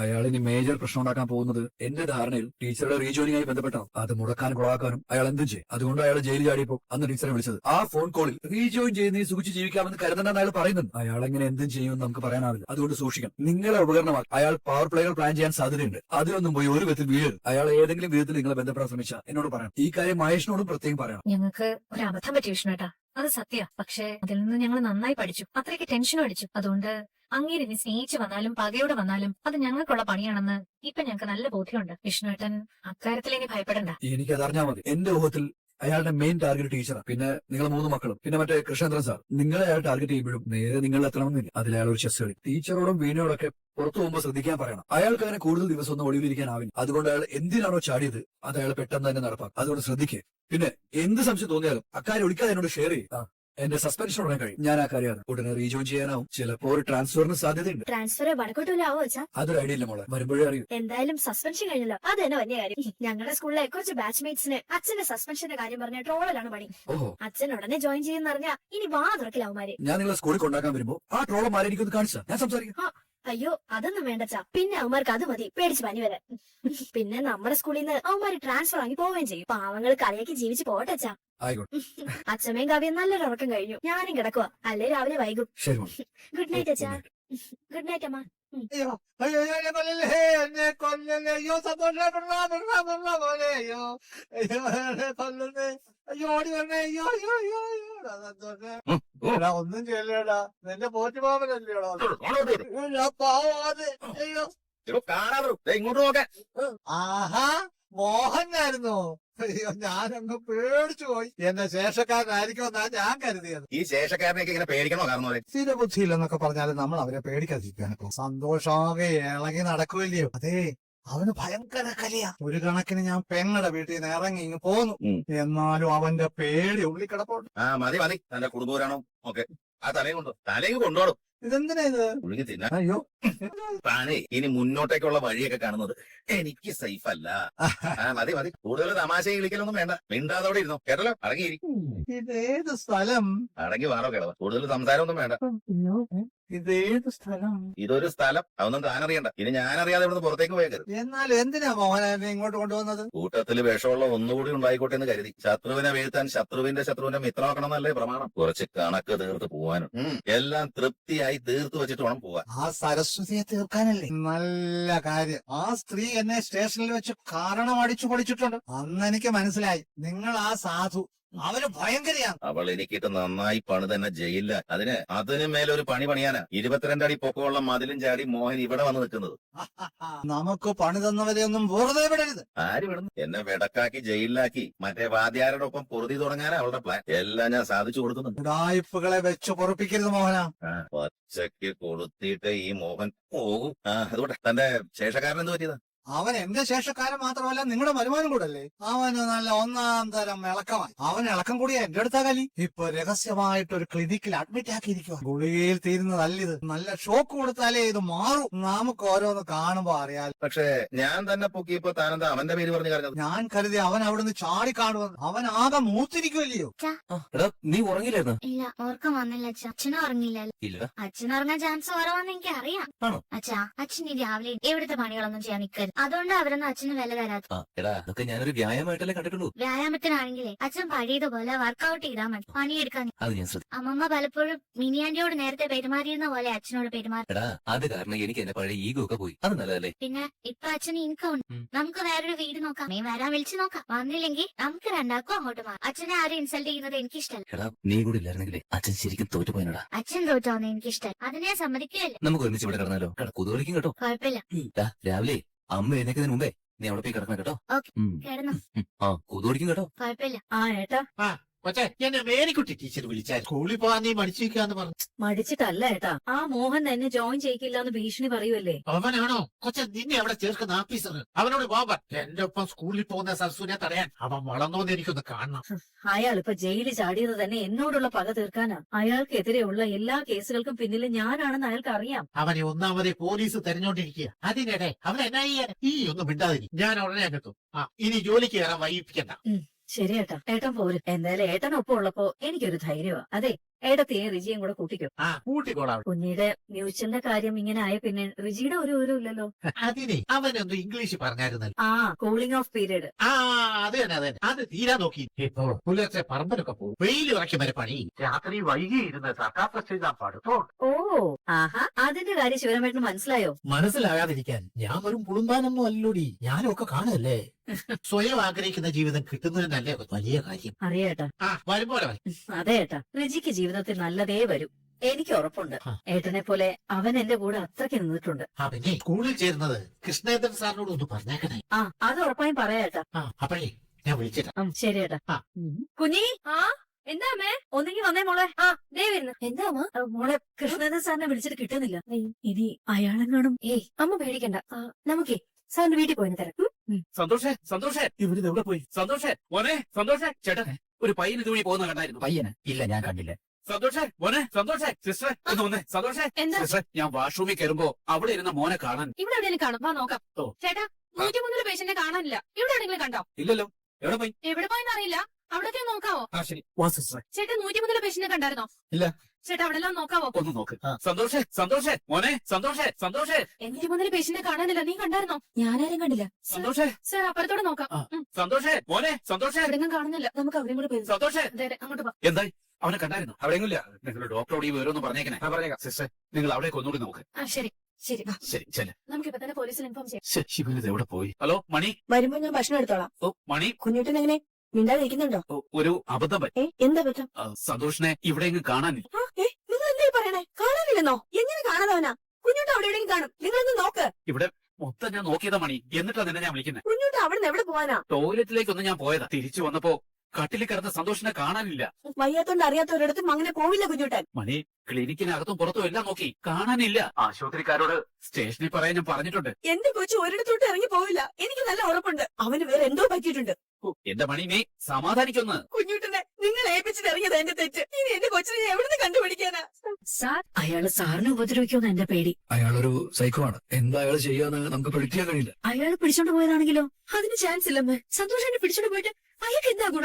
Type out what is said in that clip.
അയാൾ ഇനി മേജർ പ്രശ്നം ഉണ്ടാക്കാൻ പോകുന്നത് എന്റെ ധാരണയിൽ ടീച്ചറുടെ റീജോയിനിങ്ങായി ബന്ധപ്പെട്ടാണ്. അത് മുടക്കാനും കുളവാക്കാനും അയാൾ എന്തും ചെയ്യും. അതുകൊണ്ട് അയാൾ ജയിലിൽ ചാടിയപ്പോൾ അന്ന് ടീച്ചറെ വിളിച്ചത്. ആ ഫോൺ കോളിൽ റീജോയിൻ ചെയ്യുന്ന സുഖിച്ച് ജീവിക്കാമെന്ന് കരുതണ്ടെന്ന് അയാൾ പറയുന്നുണ്ട്. അയാൾ എങ്ങനെ എന്തും ചെയ്യുമെന്ന് നമുക്ക് പറയാനാവില്ല. അതുകൊണ്ട് സൂക്ഷിക്കണം. നിങ്ങളെ ഉപകരണമാക്കി അയാൾ പവർ പ്ലേകൾ പ്ലാൻ ചെയ്യാൻ സാധ്യതയുണ്ട്. അതിലൊന്നും പോയി ഒരു വിധത്തിൽ വീഴരുത്. അയാൾ ഏതെങ്കിലും വിധത്തിൽ നിങ്ങളെ ബന്ധപ്പെടാൻ ശ്രമിച്ചാൽ എന്നോട് പറയണം. ഈ കാര്യം മഹേഷിനോടും പ്രത്യേകം പറയണം. ഞങ്ങൾക്ക് ഒരു അബദ്ധം പറ്റി വിഷ്ണുവേട്ടാ, അത് സത്യ. പക്ഷെ അതിൽ നിന്ന് ഞങ്ങൾ നന്നായി പഠിച്ചു. അത്രയ്ക്ക് ടെൻഷനും അടിച്ചു. അതുകൊണ്ട് അങ്ങേര് ഇനി സ്നേഹിച്ചു വന്നാലും പകയോടെ വന്നാലും അത് ഞങ്ങൾക്കുള്ള പണിയാണെന്ന് ഇപ്പൊ ഞങ്ങൾക്ക് നല്ല ബോധ്യമുണ്ട്. വിഷ്ണുവേട്ടൻ അക്കാര്യത്തിൽ ഇനി ഭയപ്പെടണ്ട. എനിക്കതറിഞ്ഞാൽ മതി. എന്റെ ഊഹത്തിൽ അയാളുടെ മെയിൻ ടാർഗറ്റ് ടീച്ചറാണ്. പിന്നെ നിങ്ങൾ 3 മക്കളും, പിന്നെ മറ്റേ കൃഷ്ണേന്ദ്രൻ സാർ. നിങ്ങളെ അയാൾ ടാർഗറ്റ് ചെയ്യുമ്പോഴും നേരെ നിങ്ങൾ എത്തണമെന്നില്ല. അതിലയാൾ ഒരു ചെസ് കളി. ടീച്ചറോടും വീണയോടൊക്കെ പുറത്തു പോകുമ്പോൾ ശ്രദ്ധിക്കാൻ പറയണം. അയാൾക്ക് അങ്ങനെ കൂടുതൽ ദിവസം ഒന്നും ഒളിവിരിക്കാനാവില്ല. അതുകൊണ്ട് അയാൾ എന്തിനാണോ ചാടിയത് അത് അയാൾ പെട്ടെന്ന് തന്നെ നടപ്പാക്കും. അതുകൊണ്ട് ശ്രദ്ധിക്കുക. പിന്നെ എന്ത് സംശയം തോന്നിയാലും അക്കാര്യം ഒളിക്കാതെ എന്നോട് ഷെയർ ചെയ്യും. എന്റെ സസ്പെൻഷൻ ഉടനെ കഴിയും. ഞാൻ ആ കാര്യം ഉടനെ റീജോയിൻ ചെയ്യാനാവും. ചിലപ്പോ ഒരു ട്രാൻസ്ഫറിന് സാധ്യതയുണ്ട്. ട്രാൻസ്ഫർ വടക്കോട്ടിലാവോ വെച്ചാ? അതൊരു ഐഡിയ ഇല്ല മോളെ, വരുമ്പോഴേ അറിയൂ. എന്തായാലും സസ്പെൻഷൻ കഴിഞ്ഞല്ലോ, അത് തന്നെ വലിയ കാര്യം. ഞങ്ങളുടെ സ്കൂളിലെ കുറച്ച് ബാച്ച്മേറ്റ്സിന് അച്ഛന്റെ സസ്പെൻഷന്റെ കാര്യം പറഞ്ഞ ട്രോളിലാണ് പണി. ഓഹോ, അച്ഛൻ ഉടനെ ജോയിൻ ചെയ്യുന്ന പറഞ്ഞാ ഇനി വാ തുറക്കിലാവുമാര്. ഞാൻ നിങ്ങളെ സ്കൂളിൽ കൊണ്ടാക്കാൻ വരുമ്പോ ആ ട്രോളന്മാരെ എനിക്കൊന്ന് കാണിച്ചാ ഞാൻ സംസാരിക്കാം. അയ്യോ, അതൊന്നും വേണ്ടച്ചാ. പിന്നെ അവന്മാർക്ക് അത് മതി, പേടിച്ച് പനി വരാൻ. പിന്നെ നമ്മുടെ സ്കൂളിൽ നിന്ന് അവന്മാര് ട്രാൻസ്ഫർ ആക്കി പോവുകയും ചെയ്യും. പാവങ്ങൾ കളിയാക്കി ജീവിച്ച് പോട്ടെച്ചാ. ആയിക്കോട്ടെ. അച്ഛമ്മയും കവിയും നല്ലൊരു ഉറക്കം കഴിഞ്ഞു. ഞാനും കിടക്കുക, അല്ലേ രാവിലെ വൈകും. ശരി. ഗുഡ് നൈറ്റ് അച്ഛാ. ഗുഡ് നൈറ്റ് അമ്മ. അയ്യോ അയ്യോ എന്നെ കൊല്ലല്ലേ, എന്നെ കൊല്ലല്ലേ. അയ്യോ പോലെ. അയ്യോ അയ്യോ എന്നെ കൊല്ലല്ലേ. അയ്യോ ഓടി വരണേ. അയ്യോ അയ്യോ അയ്യോ അയ്യോ ഒന്നും ചെയ്യല്ലേടാ, നിന്റെ പോറ്റുമാവനല്ലേടാ. ഞാൻ പാവാതെ. അയ്യോ ഇങ്ങോട്ട് നോക്കാൻ. ആഹാ, മോഹനായിരുന്നു. അയ്യോ ഞാനങ്ങ് പേടിച്ചു പോയി. എന്റെ ശേഷക്കാരനായിരിക്കുമെന്നാ ഞാൻ കരുതിയത്. ഈ ശേഷക്കാരനെയൊക്കെ ഇങ്ങനെ പേടിക്കണോ? കാരണം സ്ഥിരബുദ്ധിയില്ലെന്നൊക്കെ പറഞ്ഞാല് നമ്മൾ അവരെ പേടിക്കാതിരിക്കാനിപ്പോ. സന്തോഷമാകെ ഇളകി നടക്കുമല്ലയോ. അതെ, അവന് ഭയങ്കര കലിയാ. ഒരു കണക്കിന് ഞാൻ പെങ്ങളുടെ വീട്ടിൽ നിന്ന് ഇറങ്ങി ഇങ്ങ് പോന്നു. എന്നാലും അവന്റെ പേടി ഉള്ളി കിടപ്പുണ്ട്. മതി മതി, തന്റെ കുടുംബപുരാണോ ഓക്കെ. ആ തലയും കൊണ്ടോടും. ഇതെന്തിനാ ഇത്? ഒഴുകി തിന്നാ. അയ്യോ, താനേ ഇനി മുന്നോട്ടേക്കുള്ള വഴിയൊക്കെ കാണുന്നത് എനിക്ക് സേഫ് അല്ല. മതി മതി, കൂടുതൽ തമാശ കളിക്കലൊന്നും വേണ്ട. മിണ്ടാതോടെ ഇരുന്നോ, കേട്ടല്ലോ. അടങ്ങിയിരി. ഇതേത് സ്ഥലം? അടങ്ങി വാറോ കേളവ. കൂടുതൽ സംസാരമൊന്നും വേണ്ട. ഇതേത് സ്ഥലം? ഇതൊരു സ്ഥലം, അതൊന്നും താനറിയണ്ട. ഇനി ഞാനറിയാതെ ഇവിടുന്ന് പുറത്തേക്ക് പോയേക്കരുത്. എന്നാൽ എന്തിനാ മോഹനെ ഇങ്ങോട്ട് കൊണ്ടുവന്നത്? കൂട്ടത്തിൽ വിഷമുള്ള ഒന്നുകൂടി ഉണ്ടായിക്കോട്ടെ എന്ന് കരുതി. ശത്രുവിനെ വീഴ്ത്താൻ ശത്രുവിന്റെ മിത്രമാക്കണം എന്നല്ലേ പ്രമാണം. കുറച്ച് കണക്ക് തീർത്ത് പോവാനും എല്ലാം തൃപ്തിയായി തീർത്തു വെച്ചിട്ട് വേണം പോവാൻ. ആ സരസ്വതിയെ തീർക്കാനല്ലേ? നല്ല കാര്യം. ആ സ്ത്രീ എന്നെ സ്റ്റേഷനിൽ വെച്ച് കാരണം അടിച്ചു പൊളിച്ചിട്ടുണ്ട്. അന്ന് എനിക്ക് മനസ്സിലായി നിങ്ങൾ ആ സാധു അവന് ഭയങ്കരയാണ്. അവൾ എനിക്കിട്ട് നന്നായി പണി തന്നെ ജയിലില്ല. അതിന് മേലൊരു പണി പണിയാനാ 22 അടി പൊക്കമുള്ള മതിലും ചാടി മോഹൻ ഇവിടെ വന്ന് നിൽക്കുന്നത്. നമുക്ക് പണി തന്നവരെ ഒന്നും വെറുതെ വിടരുത്. ആര് വിടുന്നു? എന്നെ വെടക്കാക്കി ജയിലിലാക്കി മറ്റേ വാദ്യാരുടെ ഒപ്പം പൊറുതി തുടങ്ങാനാ അവളുടെ പ്ലാൻ. എല്ലാം ഞാൻ സാധിച്ചു കൊടുക്കുന്നുണ്ട്. ഉടായ്പകളെ വെച്ച് പൊറപ്പിക്കരുത് മോഹന. പച്ചയ്ക്ക് കൊളുത്തിയിട്ട് ഈ മോഹൻ പോകും. അതുകൊണ്ട് തന്റെ ശേഷക്കാരൻ എന്ത് പറ്റിയതാ? അവൻ എന്റെ ശേഷക്കാരൻ മാത്രമല്ല നിങ്ങളുടെ വരുമാനം കൂടല്ലേ. അവന് നല്ല 1-ാം തരം ഇളക്കമായി. അവൻ ഇളക്കം കൂടിയാ എന്റെ അടുത്താ കലി. ഇപ്പൊ രഹസ്യമായിട്ട് ഒരു ക്ലിനിക്കിൽ അഡ്മിറ്റ് ആക്കിയിരിക്കുക. ഗുളികയിൽ തീരുന്നതല്ലിത്. നല്ല ഷോക്ക് കൊടുത്താലേ ഇത് മാറും. നമുക്ക് ഓരോന്ന് കാണുമ്പോ അറിയാൽ. പക്ഷേ ഞാൻ തന്നെ പൊക്കിയപ്പോ താനെന്താ അവന്റെ പേര് പറഞ്ഞു പറഞ്ഞത്? ഞാൻ കരുതി അവൻ അവിടുന്ന് ചാടി കാണുമെന്ന്. അവൻ ആകെ മൂത്തിരിക്കുമല്ലയോ. നീ ഉറങ്ങില്ലായിരുന്നോ? ഇല്ല, ഓർക്കം വന്നില്ല അച്ഛാ. അച്ഛനും ഉറങ്ങില്ല. ഇല്ല. അച്ഛൻ ഉറങ്ങാൻ ചാൻസ് കുറവാന്ന് എനിക്ക് അറിയാം. അച്ഛാ, അച്ഛൻ ഈ രാവിലെ എവിടുത്തെ പണികളൊന്നും ചെയ്യാൻ നിൽക്കരുത്. അതുകൊണ്ട് അവരൊന്നും അച്ഛന് വില തരാത്ത. അതൊക്കെ ഞാനൊരു വ്യായാമമായിട്ടല്ലേ കണ്ടിട്ടുള്ളൂ. വ്യായാമത്തിനാണെങ്കിലേ അച്ഛൻ പഴയതുപോലെ വർക്കൗട്ട് ചെയ്താൽ മതി, പണിയെടുക്കാൻ. അത് ഞാൻ ശ്രദ്ധിച്ചു. അമ്മമ്മ പലപ്പോഴും മിനിയാന്റിയോട് നേരത്തെ പെരുമാറിയിരുന്ന പോലെ അച്ഛനോട് പെരുമാറി. അത് കാരണം എനിക്ക് എന്റെ പഴയ ഈഗോ ഒക്കെ പോയി. അത് നല്ലതല്ലേ? പിന്നെ ഇപ്പൊ അച്ഛന് ഇൻകം ഉണ്ട്. നമുക്ക് വേറൊരു വീട് നോക്കാം. വരാൻ വിളിച്ചു നോക്കാം. വന്നില്ലെങ്കിൽ നമുക്ക് രണ്ടാക്കും അങ്ങോട്ട് മാറാം. അച്ഛനെ ആരും ഇൻസൾട്ട് ചെയ്യുന്നത് എനിക്കിഷ്ടല്ല. നീ കൂടി ഇല്ലായിരുന്നെങ്കിലേ അച്ഛൻ ശരിക്കും തോറ്റുപോയനടാ. അച്ഛൻ തോറ്റോന്ന് എനിക്കിഷ്ടം. അതിനെ സമ്മതിക്കുകയല്ലേ. നമുക്ക് ഒരുമിച്ച് ഇവിടെ കിടന്നാലോ? കുതുകളിക്കും കേട്ടോ. കുഴപ്പമില്ല. രാവിലെ അമ്മ എഴുന്നേക്കുന്നതിന് മുമ്പേ നീ അവിടെ പോയി കിടക്കണം കേട്ടോ. കിടന്നു. കുതുകളിക്കും കേട്ടോ. കുഴപ്പമില്ല. ഏട്ടാ, പക്ഷേ എന്നെ മേരിക്കുട്ടി ടീച്ചർ വിളിച്ചാൽ സ്കൂളിൽ പോവാൻ നീ മടിച്ചിരിക്കാന്ന് പറഞ്ഞു. മടിച്ചിട്ടല്ല ഏട്ടാ, ആ മോഹൻ തന്നെ ജോയിൻ ചെയ്യിക്കില്ല എന്ന് ഭീഷണി പറയുമല്ലേ. അവനാണോ കൊച്ചെ നിന്നെ അവിടെ ചേർക്കുന്ന ആഫീസർ? അവനോട് പോവാൻ എന്റെ ഒപ്പം സ്കൂളിൽ പോകുന്ന സരസുവിനെ തടയാൻ അവൻ വളർന്നോന്ന് എനിക്കൊന്ന് കാണണം. അയാൾ ഇപ്പൊ ജയിലിൽ ചാടിയത് തന്നെ എന്നോടുള്ള പക തീർക്കാനാ. അയാൾക്കെതിരെയുള്ള എല്ലാ കേസുകൾക്കും പിന്നിൽ ഞാനാണെന്ന് അയാൾക്ക് അറിയാം. അവനെ ഒന്നാമതെ പോലീസ് തെരഞ്ഞോണ്ടിരിക്കുക. അതിനിടെ അവൻ എന്നാ ചെയ്യാൻ? ഈ ഒന്നും മിണ്ടാതിരി. ഞാൻ ഉടനെ അങ്ങെത്തും. ഇനി ജോലിക്ക് കയറാൻ വൈകിപ്പിക്കണ്ട. ശരി ഏട്ടാ, ഏട്ടൻ പോരും. എന്തായാലും ഏട്ടനൊപ്പം ഉള്ളപ്പോ എനിക്കൊരു ധൈര്യമാ. അതെ, ഏടത്തെയും റിജിയും കൂടെ കൂട്ടിക്കോ. ആ കൂട്ടിക്കോളാം. കുഞ്ഞിയുടെ മ്യൂച്വലിന്റെ കാര്യം ഇങ്ങനെ ആയ പിന്നെ റിജിയുടെ ഒരു വിവരമില്ലല്ലോ. അതിനെ അവനൊന്ന് ഇംഗ്ലീഷ് പറഞ്ഞായിരുന്നല്ലോ. ആ കൂളിംഗ് ഓഫ് പീരീഡ്. ആ അത് തന്നെ അത് തന്നെ. അത് തീരാൻ നോക്കി. ഇപ്പോ പുലർച്ചെ പറമ്പലൊക്കെ പോകും. വെയിൽ ഇറക്കി വരെ പണി. രാത്രി വൈകി ഇരുന്ന് സർക്കാർ ചെയ്താൽ പാടുത്തോ. ഓ ആഹാ, അതിന്റെ കാര്യം ശിവരമേട്ടന് മനസ്സിലായോ? മനസ്സിലാകാതിരിക്കാൻ ഞാൻ ഒരു പുളുമ്പാനൊന്നും അല്ലോടി. ഞാനും ഒക്കെ കാണുമല്ലേ. സ്വയം ആഗ്രഹിക്കുന്ന ജീവിതം കിട്ടുന്നതിനല്ലേ വലിയ കാര്യം. അറിയേട്ടാ. ആ വരും പോലെ വരും. അതെ ഏട്ടാ, റിജിക്ക് ജീവിതത്തിൽ നല്ലതേ വരും. എനിക്ക് ഉറപ്പുണ്ട്. ആ. ഏട്ടനെ പോലെ അവൻ എന്റെ കൂടെ അത്രയ്ക്ക് നിന്നിട്ടുണ്ട്. ആ പിന്നെ സ്കൂളിൽ ചേരുന്നത് കൃഷ്ണേന്ദ്രൻ സാറിനോട് ഒന്ന് പറഞ്ഞേക്കണേ. ആ അത് ഉറപ്പായും പറയാട്ടാ. ആ അപ്പോഴേ ഞാൻ വിളിച്ചിട്ടാ. ശരി ഏട്ടാ. ആ. കുഞ്ഞി ആ എന്താ അമ്മേ? ഒന്നെങ്കിൽ വന്നേ മോളെ. ആ ദേ വരുന്നു. എന്താ അമ്മ? മോളെ കൃഷ്ണേന്ദ്രൻ സാറിനെ വിളിച്ചിട്ട് കിട്ടുന്നില്ല. ഇനി അയാളെങ്ങാനും. ഏയ് അമ്മ പേടിക്കണ്ട. നമുക്കേ സാറിന്റെ വീട്ടിൽ പോയിന്ന് തരാം. സന്തോഷേ സന്തോഷേ ഇവരിത് എവിടെ പോയി? സന്തോഷേ മോനെ, സന്തോഷേ ചേട്ടാ, ഒരു പയ്യൻ ഇതുവഴി പോകുന്ന കണ്ടായിരുന്നു. പയ്യന് ഇല്ല, ഞാൻ കണ്ടില്ല. സന്തോഷേ മോനെ, സന്തോഷേ സിസ്റ്ററെ ഒന്ന് വന്നേ. സന്തോഷേ എന്താ? സിസ്റ്ററെ, ഞാൻ വാഷ്റൂമിൽ കയറുമ്പോ അവിടെ ഇരുന്ന മോനെ കാണാൻ. ഇവിടെ എവിടെയെങ്കിലും കാണും. വാ നോക്കാം. ഓ. ചേട്ടാ 103 പേഷ്യന്റ് കാണാനില്ല. ഇവിടെ എവിടെയെങ്കിലും കണ്ടോ? ഇല്ലല്ലോ, എവിടെ പോയി? എവിടെ പോയെന്ന് അറിയില്ല. അവിടേക്ക് നോക്കാവോ? ആ ശരി, വാ സിസ്റ്ററെ. ചേട്ടാ 103 പേഷ്യന്റ് കണ്ടായിരുന്നോ? ഇല്ല. ചേട്ടാ അവിടെ എല്ലാം നോക്കാവോ? ഒന്ന് നോക്ക്. സന്തോഷേ സന്തോഷേ മോനെ, സന്തോഷേ സന്തോഷേ 103 പേഷ്യന്റ് കാണാനില്ല. നീ കണ്ടായിരുന്നോ? ഞാനാരും കണ്ടില്ല. സന്തോഷേ സാർ അപ്പുറത്തോടെ നോക്കാം. ആ. സന്തോഷേ മോനെ, സന്തോഷേ എവിടെയെങ്കിലും കാണുന്നില്ല. നമുക്ക് അവിടെയും കൂടെ പോയി. സന്തോഷേ. അതെ അതെ, അങ്ങോട്ട് പോ. എന്തായി? അവനെ കണ്ടായിരുന്നു? അവിടെയെങ്കില്ല. നിങ്ങൾ ഡോക്ടറോട് ഈ വിവരമൊന്നും പറഞ്ഞേക്കണേ. പറഞ്ഞേക്കാം സിസ്റ്ററെ, നിങ്ങൾ അവിടെ ഒന്നുകൂടി നോക്ക്. ആ ശരി ശരി വാ. ശരി ചെല്ല്. നമുക്ക് ഇപ്പൊ തന്നെ പോലീസിൽ ഇൻഫോം ചെയ്യാം. ശിവനിത് എവിടെ പോയി? ഹലോ മണി. വരുമ്പോ ഞാൻ ഭക്ഷണം എടുത്തോളാം. ഓ മണി. കുഞ്ഞുട്ടൻ എങ്ങനെ മിണ്ടാതിരിക്കുന്നുണ്ടോ? ഓ, ഒരു അബദ്ധം പറ്റി. എന്താ പറ്റും? സന്തോഷിനെ ഇവിടെ എങ്ങും കാണാനില്ല. നിങ്ങൾ എന്തായി പറയണേ? കാണാനില്ലെന്നോ? എങ്ങനെ കാണാതവനാ? കുഞ്ഞുട്ട അവിടെ എവിടെയും കാണും. നിങ്ങളൊന്ന് നോക്ക്. ഇവിടെ മൊത്തം ഞാൻ നോക്കിയതാ മണി. എന്നിട്ടാ നിന്നെ ഞാൻ വിളിക്കുന്നത്. കുഞ്ഞുട്ട അവിടെ നിന്ന് എവിടെ പോവാനാ? ടോയ്ലറ്റിലേക്കൊന്ന് ഞാൻ പോയതാ. തിരിച്ചു വന്നപ്പോ കട്ടിലിൽ കിടന്ന സന്തോഷിനെ കാണാനില്ല. വയ്യാത്തോണ്ട് അറിയാത്തവരിടത്തും അങ്ങനെ പോവില്ല കുഞ്ഞുട്ടൻ. മണി, ക്ലിനിക്കിനകത്തും പുറത്തും എല്ലാം നോക്കി, കാണാനില്ല. ആശുപത്രിക്കാരോട് സ്റ്റേഷനിൽ പറയാൻ ഞാൻ പറഞ്ഞിട്ടുണ്ട്. എന്റെ കൊച്ചു ഒരിടത്തോട്ട് ഇറങ്ങി പോവില്ല. എനിക്ക് നല്ല ഉറപ്പുണ്ട്. അവന് വേറെ എന്തോ പറ്റിയിട്ടുണ്ട്. ഓ, എന്റെ മണി, നീ സമാധാനിക്കൊന്ന്. കുഞ്ഞുട്ടനെ നിങ്ങൾ ഏൽപ്പിച്ചിട്ട് ഇറങ്ങിയത് എന്റെ തെറ്റ്. ഇനി എന്റെ കൊച്ചിനെ ഞാൻ എവിടുന്ന് കണ്ടുപിടിക്കാനാ? സാർ അയാള് സാറിനെ ഉപദ്രവിക്കുമെന്ന് എന്റെ പേടി. അയാളൊരു സൈക്കോ ആണ്. എന്താ അയാൾ ചെയ്യാന്ന് നമുക്ക് പ്രഡിക്റ്റ് ചെയ്യാൻ കഴിയില്ല. അയാള് പിടിച്ചോണ്ട് പോയതാണെങ്കിലോ? അതിന് ചാൻസ് ഇല്ലമ്മേ. സന്തോഷനെ പിടിച്ചോണ്ട് പോയിട്ട് അയാൾക്ക് എന്താ ഗുണം?